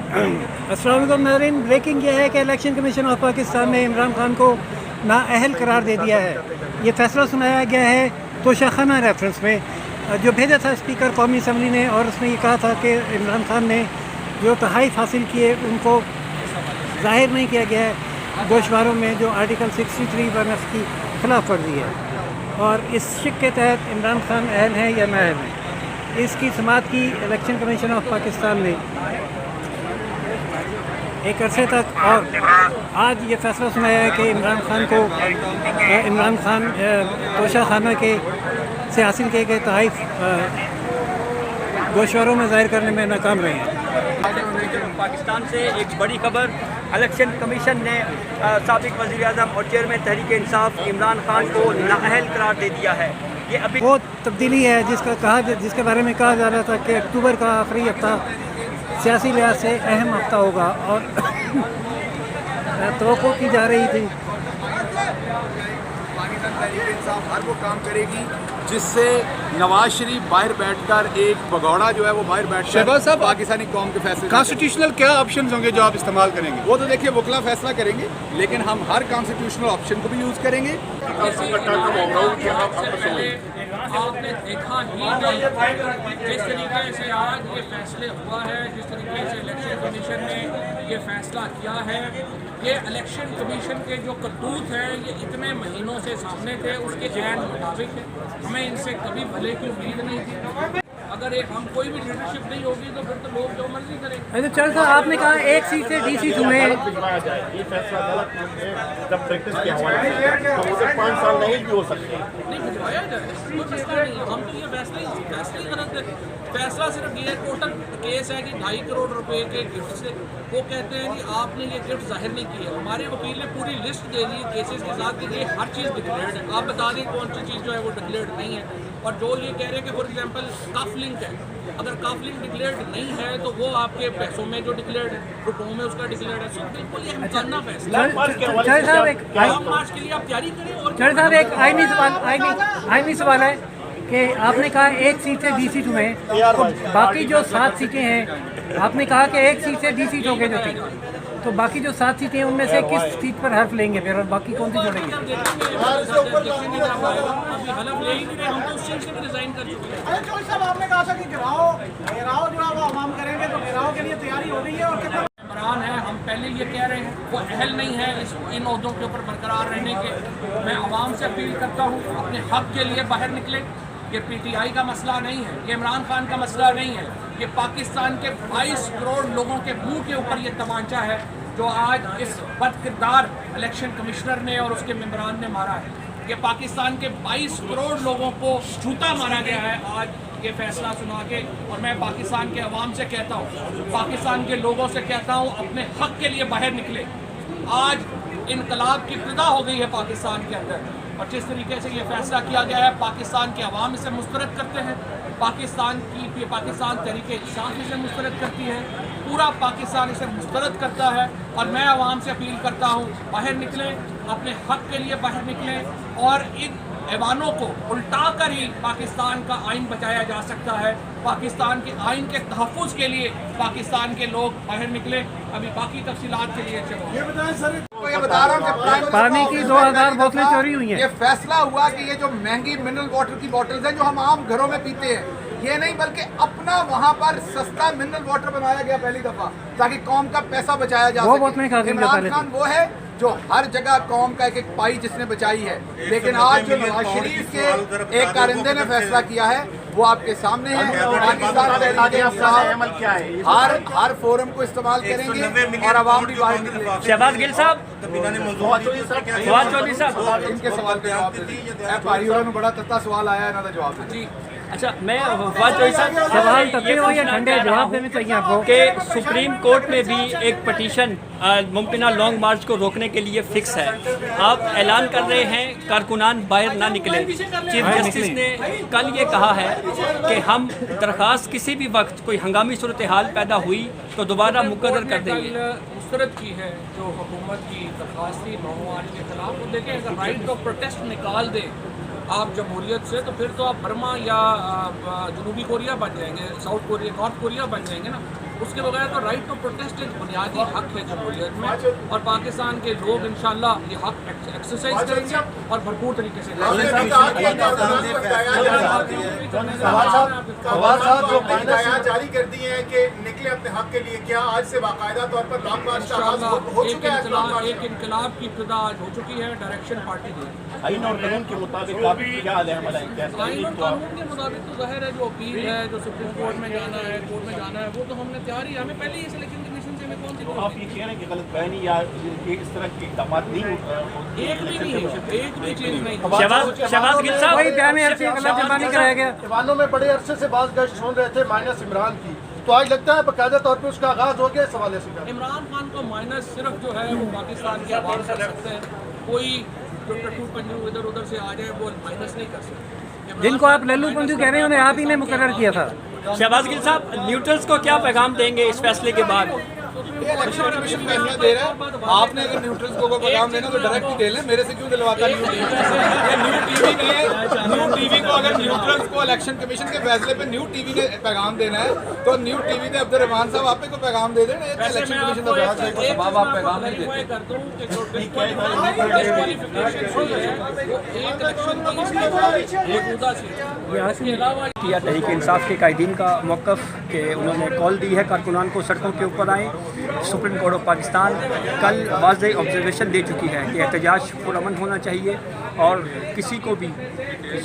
अस्सलाम वालेकुम नाज़रीन, ब्रेकिंग ये है कि इलेक्शन कमीशन ऑफ पाकिस्तान ने इमरान खान को नाअहल करार दे दिया है। ये फैसला सुनाया गया है तोशाखाना रेफरेंस में जो भेजा था स्पीकर कौमी असम्बली ने, और उसमें ये कहा था कि इमरान खान ने जो तहाइफ हासिल किए उनको ज़ाहिर नहीं किया गया है गोशवारों में जो आर्टिकल 63(1) की खिलाफ वर्जी है, और इस शिक के तहत इमरान खान अहल हैं या नाअहल हैं। इसकी समाअत की इलेक्शन कमीशन ऑफ पाकिस्तान ने एक अरसे तक, और आज ये फैसला सुनाया है कि इमरान खान तोशाखाना के से हासिल किए गए तहाइफ गोशवारों में ज़ाहिर करने में नाकाम रहे हैं। पाकिस्तान से एक बड़ी खबर, इलेक्शन कमीशन ने साबिक वज़ीर आज़म और चेयरमैन तहरीक इंसाफ इमरान खान को नाअहल करार दे दिया है। ये अभी वो तब्दीली है जिसके बारे में कहा जा रहा था कि अक्टूबर का आखिरी हफ्ता सियासी लिहाज से अहम हफ्ता होगा, और तवक्को की जा रही थी पाकिस्तान तहरीक इंसाफ हर वो काम करेगी जिससे नवाज शरीफ बाहर बैठकर एक भगौड़ा जो है वो बाहर बैठ शहबाज साहब पाकिस्तानी कौम के फैसले कॉन्स्टिट्यूशनल क्या ऑप्शंस होंगे जो आप इस्तेमाल करेंगे? वो तो देखिए वकला फैसला करेंगे, लेकिन हम हर कॉन्स्टिट्यूशनल ऑप्शन को भी यूज़ करेंगे। आपने देखा ही नहीं जिस तरीके से आज ये फैसले हुआ है, जिस तरीके से इलेक्शन कमीशन ने ये फैसला किया है, ये इलेक्शन कमीशन के जो करतूत हैं ये इतने महीनों से सामने थे, उसके ऐन मुताबिक है। हमें इनसे कभी भले की उम्मीद नहीं थी। अगर हम कोई भी लीडरशिप नहीं होगी तो फिर तो लोग जो मर्जी करेंगे। अच्छा चल साहब, आपने कहा एक सीट से DC चुने, ये फैसला गलत है। जब प्रैक्टिस के हवाले से तो उसे 5 साल नहीं भी हो सकते, नहीं भिजवाया जाए, कोई मसला नहीं है। हम तो ये फैसला ही गलत है। फैसला सिर्फ ये टोटल केस है कि 2.5 करोड़ रुपए के गिफ्ट से, वो कहते हैं कि आपने ये गिफ्ट जाहिर नहीं किया। हमारे वकील ने पूरी लिस्ट दे दी केसेस के साथ कि ये हर चीज़ डिक्लेयर्ड है। आप बता दें कौन सी चीज़ जो है वो डिक्लेयर्ड नहीं है। और जो ये कह रहे हैं कि फॉर एग्जांपल कफ लिंक है, अगर कफ लिंक डिक्लेयर्ड नहीं है तो वो आपके पैसों में जो डिक्लेयर्ड है, रुपयों में उसका डिक्लेयर्ड है। सो बिल्कुल ये हम जानना फैसला चल साहब एक लॉन्ग मार्च के लिए आप तैयारी करें। और चल साहब एक आईनी सवाल है कि आपने कहा एक सीट से DC चुने, तो बाकी जो 7 सीटें हैं, आपने कहा कि एक सीट से DC चुके जो थी, तो बाकी जो 7 सीटें हैं उनमें से किस सीट पर हर्फ लेंगे फिर, और बाकी कौन सी छोड़ेंगे? आपने कहा था कि घेराव जो है वो आवाम करेंगे, तो घेराव के लिए तैयारी हो गई है। और कितना इमरान है, हम पहले ये कह रहे हैं वो अहल नहीं है इन ओहदों के ऊपर बरकरार रहने के। मैं आवाम से अपील करता हूँ अपने हक के लिए बाहर निकले। ये PTI का मसला नहीं है, ये इमरान खान का मसला नहीं है, ये पाकिस्तान के 22 करोड़ लोगों के मुंह के ऊपर ये तमांचा है जो आज इस बदकिरदार इलेक्शन कमिश्नर ने और उसके मेंबरान ने मारा है। ये पाकिस्तान के 22 करोड़ लोगों को जूता मारा गया है आज ये फैसला सुना के। और मैं पाकिस्तान के अवाम से कहता हूँ, पाकिस्तान के लोगों से कहता हूँ, अपने हक के लिए बाहर निकले। आज इनकलाब की इब्तिदा हो गई है पाकिस्तान के अंदर, और जिस तरीके से ये फैसला किया गया है पाकिस्तान के अवाम इसे मुस्तरद करते हैं, पाकिस्तान तहरीक इंसाफ इसे मुस्तरद करती है, पूरा पाकिस्तान इसे मुस्तरद करता है। और मैं अवाम से अपील करता हूँ बाहर निकलें, अपने हक के लिए बाहर निकलें, और इन ऐवानों को उल्टा कर ही पाकिस्तान का आइन बचाया जा सकता है। पाकिस्तान के आइन के तहफ़्फ़ुज़ के लिए पाकिस्तान के लोग बाहर निकले। अभी बाकी तफसीलात के लिए चलो ये बताएं सर, ये बता रहा हूँ कि पानी की 2000 बोतलें चोरी हुई हैं। ये फैसला हुआ कि ये जो महंगी मिनरल वाटर की बॉटल्स हैं जो हम आम घरों में पीते हैं, ये नहीं बल्कि अपना वहाँ पर सस्ता मिनरल वाटर बनाया गया पहली दफा, ताकि कौम का पैसा बचाया जा सके। इमरान खान वो है जो हर जगह कौम का एक पाई जिसने बचाई है, लेकिन आज जो नवाज शरीफ के एक कारिंदे ने फैसला किया है वो आपके सामने है। पाकिस्तान तहरीक इंसाफ हर फोरम को इस्तेमाल करेंगे और आवाम भी बाहर निकलेगी। शहबाज गिल साहब, फवाद चौधरी साहब, इनके सवाल पे जवाब दे। भाई बड़ा तत्ता सवाल आया है ना, तो जवाब दे। अच्छा, मैं फवाद चौधरी साहब सवाल तब्दील हो या ठंडे जवाब देने चाहिए आपको कि सुप्रीम कोर्ट में भी एक पटिशन मुमकिना लॉन्ग मार्च को रोकने के लिए फिक्स है। आप ऐलान कर रहे हैं कारकुनान बाहर ना निकले। चीफ जस्टिस ने कल ये कहा है कि हम दरख्वास्त किसी भी वक्त कोई हंगामी सूरत हाल पैदा हुई तो दोबारा मुकर्रर कर देंगे। मुस्तरद की है जो हुकूमत की दरख्वास्त थी 9 मार्च के खिलाफ। वो देखें, अगर राइट ऑफ प्रोटेस्ट निकाल दें आप जमहूरियत से, तो फिर तो आप बर्मा या जनूबी कोरिया बन जाएंगे, साउथ कोरिया, नॉर्थ कोरिया बन जाएंगे ना। उसके बगैर तो राइट टू प्रोटेस्ट एक बुनियादी हक है जमहूरियत में, और पाकिस्तान के लोग इंशाल्लाह ये हक एक्सरसाइज करेंगे और भरपूर तरीके से जारी कर दिए हैं कि निकले अपने हक के लिए, क्या आज से बाकायदा तौर पर लॉन्ग मार्च का आगाज हो चुका है? एक इनकलाब की इब्तिदा आज हो चुकी है, डायरेक्शन पार्टी दी। आइन और कानून के मुताबिक आप क्या अमल है? आइन और कानून के मुताबिक तो ज़ाहिर है जो अपील है, जो सुप्रीम कोर्ट में जाना है, कोर्ट में जाना है, वो तो हमने तैयार ही, हमें पहले ही सिलेक्शन कमीशन से हमें कौन सी आप ये कह रहे हैं कि गलत बयानी या इस तरह के इक़दाम नहीं एक भी नहीं है, एक भी चीज़ नहीं। शहबाज गिल साहब, वही बयान अर्जी गलत जमा नहीं कराया गया। ईवानों में बड़े अरसे से बात गश्त सुन रहे थे माइनस इमरान की, तो आज लगता है बाकायदा तौर पे उसका आगाज हो गया इस हवाले से। इमरान खान को माइनस सिर्फ जो है वो पाकिस्तान के आवाम कर सकते हैं, कोई जो टट्टू पंजू इधर उधर से आ जाए वो माइनस नहीं कर सकते। जिनको आप लल्लू पंजू कह रहे हैं उन्हें आप ही ने मुकर्रर किया था। शहबाज गिल साहब, न्यूट्रल्स को क्या पैगाम देंगे इस फैसले के बाद? इलेक्शन कमीशन फैसला दे रहा है, आपने अगर न्यूट्रल्स को कोई पैगाम देना तो डायरेक्ट ही दे लें, मेरे से क्यों दिलवाता न्यू टीवी को अगर न्यूट्रल्स को इलेक्शन कमीशन के फैसले पे न्यू टीवी ने पैगाम देना है तो न्यू टीवी ने अब्दुल रहमान साहब आप को पैगाम दे देना। इलेक्शन कमीशन का फैसला को जवाब आप पैगाम नहीं देते। कर दूं कि जो डिस्क्वालिफिकेशन हुई है वो एक इलेक्शन की एक मुद्दा से इसके अलावा किया तहरीक इंसाफ के कायदीन का मौक़िफ़ कि उन्होंने कॉल दी है कारकुनान को सड़कों के ऊपर आएँ। सुप्रीम कोर्ट ऑफ पाकिस्तान कल वाज़ेह ऑब्जर्वेशन दे चुकी है कि एहतजाज पुरअमन होना चाहिए और किसी को भी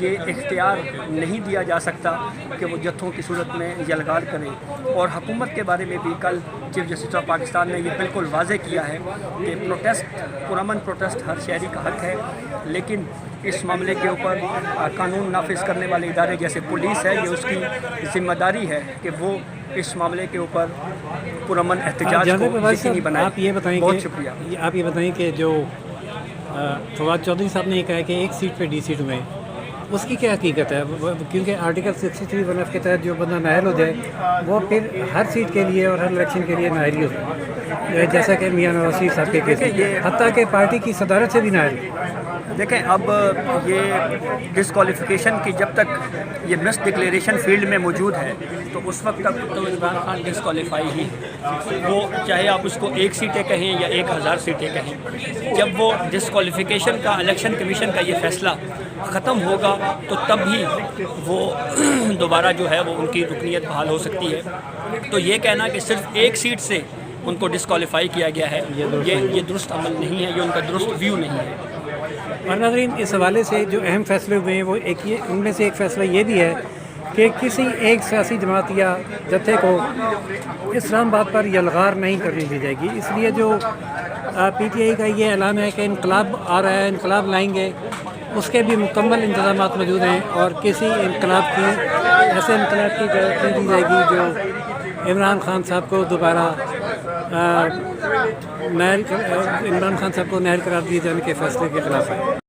ये इख्तियार नहीं दिया जा सकता कि वो जत्थों की सूरत में यलगार करें। और हुकूमत के बारे में भी कल चीफ जस्टिस ऑफ पाकिस्तान ने ये बिल्कुल वाज़ेह किया है कि प्रोटेस्ट, पुरअमन प्रोटेस्ट हर शहरी का हक है, लेकिन इस मामले के ऊपर कानून नाफिज करने वाले इदारे जैसे पुलिस है, ये उसकी ज़िम्मेदारी है कि वो इस मामले के ऊपर पुरअमन एहतजाज को यकीनी बनाए। आप ये बताएं, बहुत शुक्रिया। आप ये बताएं कि जो फवाद चौधरी साहब ने ये कहा कि एक सीट पे DC में, उसकी क्या हकीकत है? क्योंकि आर्टिकल 63(1) के तहत जो बंदा नायल हो जाए वो फिर हर सीट के लिए और हर इलेक्शन के लिए नायल ही होता है, जैसा कि मियां नवाज शरीफ साहब के केस, हत्ता कि पार्टी की सदारत से भी नायल। देखें, अब ये डिस्क्वालिफिकेशन की जब तक ये मिस डिक्लेरेशन फील्ड में मौजूद है तो उस वक्त तक तो इमरान खान डिस्क्वालीफाई ही, वो चाहे आप उसको 1 सीटें कहें या 1000 सीटें कहें। जब वो डिस्क्वालिफिकेशन का इलेक्शन कमीशन का ये फ़ैसला ख़त्म होगा तो तब ही वो दोबारा जो है वो उनकी रुकनीत बहाल हो सकती है। तो ये कहना कि सिर्फ 1 सीट से उनको डिस्क्वालीफाई किया गया है, ये दुरुस्त अमल नहीं है, ये उनका दुरुस्त व्यू नहीं है। और नाज़रीन, इस हवाले से जो अहम फैसले हुए हैं वो एक ये, उनमें से एक फ़ैसला ये भी है कि किसी एक सियासी जमात या जत्थे को इस्लामाबाद पर यलगार नहीं करने दी जाएगी। इसलिए जो PTI का ये ऐलान है कि इनकलाब आ रहा है, इनकलाब लाएंगे, उसके भी मुकम्मल इंतज़ामात मौजूद हैं और किसी इनकलाब की, ऐसे इनकलाब की इजाज़त नहीं दी जाएगी जो इमरान खान साहब को दोबारा इमरान खान साहब को नाअहल करार दिए जाने के फैसले के खिलाफ है।